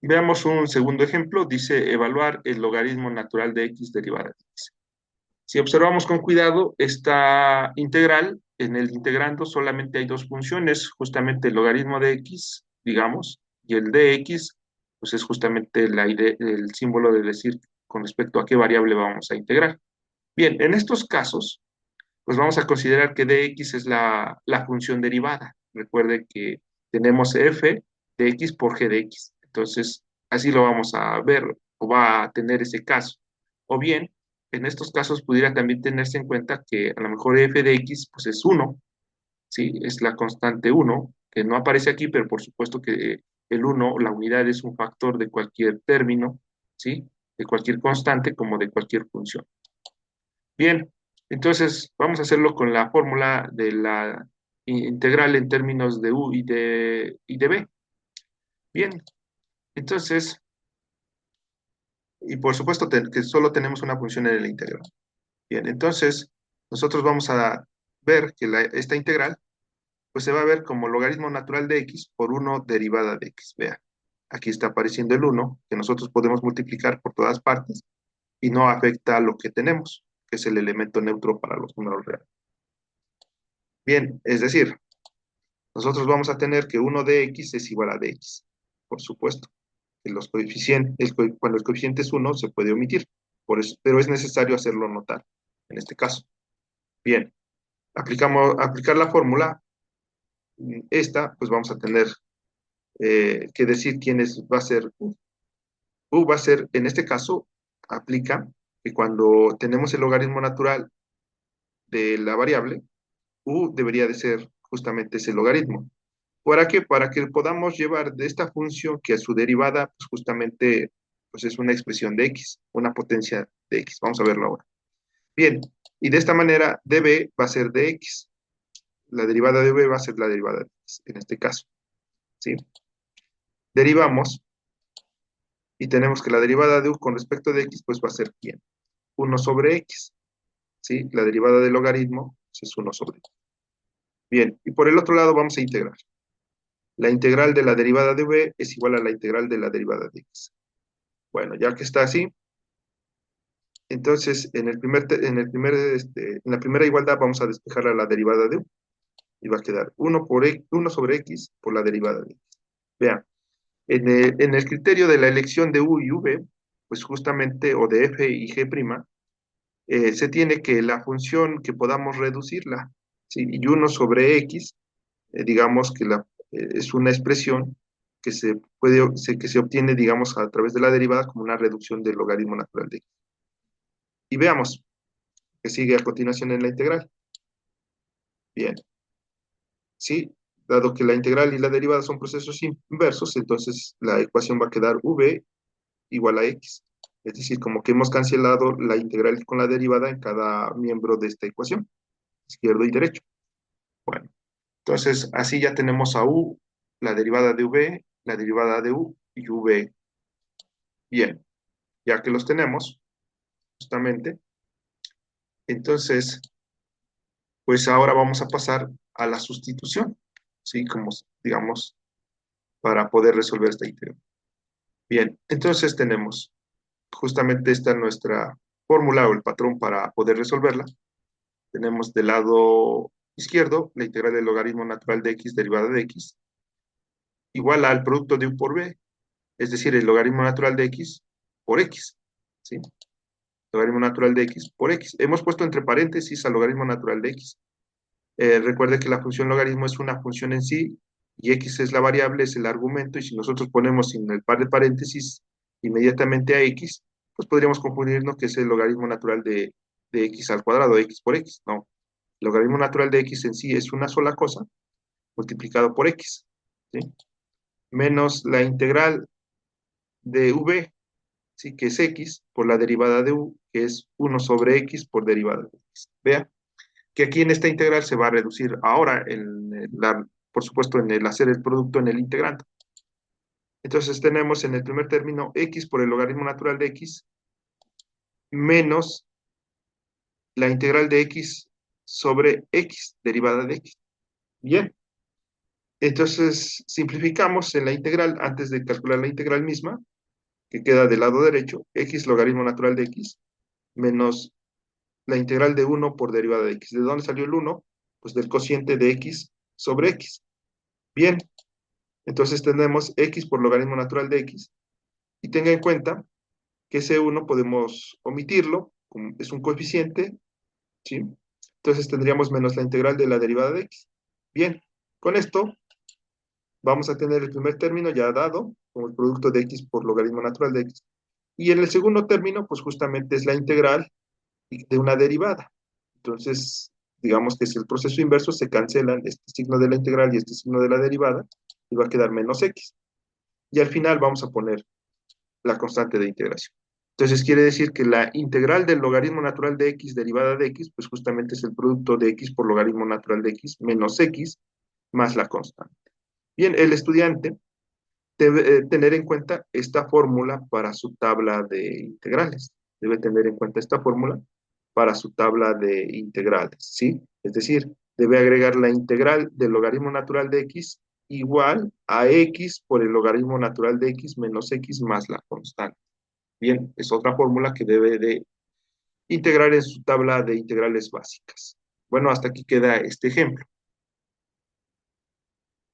Veamos un segundo ejemplo. Dice evaluar el logaritmo natural de x derivada de x. Si observamos con cuidado, esta integral, en el integrando solamente hay dos funciones, justamente el logaritmo de x, digamos, y el de x, pues es justamente el símbolo de decir con respecto a qué variable vamos a integrar. Bien, en estos casos, pues vamos a considerar que dx es la función derivada. Recuerde que tenemos f de x por g de x. Entonces, así lo vamos a ver o va a tener ese caso. O bien, en estos casos pudiera también tenerse en cuenta que a lo mejor f de x pues es uno, ¿sí? Es la constante uno que no aparece aquí, pero por supuesto que el uno, la unidad es un factor de cualquier término, ¿sí? De cualquier constante como de cualquier función. Bien, entonces vamos a hacerlo con la fórmula de la integral en términos de u y de b. Bien, entonces, y por supuesto que solo tenemos una función en el integral. Bien, entonces nosotros vamos a ver que esta integral pues se va a ver como logaritmo natural de x por uno derivada de x. Vea, aquí está apareciendo el uno que nosotros podemos multiplicar por todas partes y no afecta a lo que tenemos, que es el elemento neutro para los números reales. Bien, es decir, nosotros vamos a tener que uno de x es igual a dx, por supuesto. Que los coeficientes, cuando el coeficiente es uno se puede omitir, por eso, pero es necesario hacerlo notar en este caso. Bien, aplicar la fórmula, esta, pues vamos a tener que decir va a ser u. U va a ser, en este caso, aplica que cuando tenemos el logaritmo natural de la variable, u debería de ser justamente ese logaritmo. ¿Para qué? Para que podamos llevar de esta función que a su derivada, pues justamente, pues es una expresión de x, una potencia de x. Vamos a verlo ahora. Bien, y de esta manera db va a ser de x. La derivada de v va a ser la derivada de x, en este caso. ¿Sí? Derivamos y tenemos que la derivada de u con respecto de x, pues va a ser ¿quién? 1 sobre x. ¿Sí? La derivada del logaritmo pues es 1 sobre x. Bien, y por el otro lado vamos a integrar. La integral de la derivada de v es igual a la integral de la derivada de x. Bueno, ya que está así, entonces en la primera igualdad vamos a despejar a la derivada de u y va a quedar 1 sobre x por la derivada de x. Vean, en el criterio de la elección de u y v, pues justamente, o de f y g', se tiene que la función que podamos reducirla, ¿sí? Y 1 sobre x, digamos que es una expresión que se obtiene, digamos, a través de la derivada como una reducción del logaritmo natural de x. Y veamos que sigue a continuación en la integral. Bien, sí, dado que la integral y la derivada son procesos inversos, entonces la ecuación va a quedar v igual a x. Es decir, como que hemos cancelado la integral con la derivada en cada miembro de esta ecuación, izquierdo y derecho. Bueno, entonces así ya tenemos a u, la derivada de v, la derivada de u y v. Bien, ya que los tenemos, justamente, entonces, pues ahora vamos a pasar a la sustitución, ¿sí? Como, digamos, para poder resolver esta integral. Bien, entonces tenemos justamente esta nuestra fórmula o el patrón para poder resolverla. Tenemos del lado izquierdo la integral del logaritmo natural de x derivada de x igual al producto de u por b, es decir, el logaritmo natural de x por x, ¿sí? Logaritmo natural de x por x. Hemos puesto entre paréntesis al logaritmo natural de x. Recuerde que la función logaritmo es una función en sí y x es la variable, es el argumento, y si nosotros ponemos en el par de paréntesis inmediatamente a x, pues podríamos confundirnos que es el logaritmo natural de x al cuadrado, x por x. No, el logaritmo natural de x en sí es una sola cosa multiplicado por x, ¿sí? Menos la integral de v, ¿sí? Que es x, por la derivada de u, que es 1 sobre x por derivada de x. Vea que aquí en esta integral se va a reducir ahora, por supuesto, en el hacer el producto en el integrando. Entonces tenemos en el primer término x por el logaritmo natural de x menos la integral de x sobre x, derivada de x. Bien, Entonces, simplificamos en la integral antes de calcular la integral misma, que queda del lado derecho, x logaritmo natural de x menos la integral de 1 por derivada de x. ¿De dónde salió el 1? Pues del cociente de x sobre x. Bien, entonces tenemos x por logaritmo natural de x. Y tenga en cuenta que ese 1 podemos omitirlo, como es un coeficiente, ¿sí? Entonces tendríamos menos la integral de la derivada de x. Bien, con esto vamos a tener el primer término ya dado, como el producto de x por logaritmo natural de x. Y en el segundo término, pues justamente es la integral de una derivada. Entonces, digamos que si el proceso inverso se cancelan este signo de la integral y este signo de la derivada, y va a quedar menos x. Y al final vamos a poner la constante de integración. Entonces quiere decir que la integral del logaritmo natural de x derivada de x, pues justamente es el producto de x por logaritmo natural de x menos x más la constante. Bien, el estudiante debe tener en cuenta esta fórmula para su tabla de integrales. Debe tener en cuenta esta fórmula para su tabla de integrales, ¿sí? Es decir, debe agregar la integral del logaritmo natural de x igual a x por el logaritmo natural de x menos x más la constante. Bien, es otra fórmula que debe de integrar en su tabla de integrales básicas. Bueno, hasta aquí queda este ejemplo.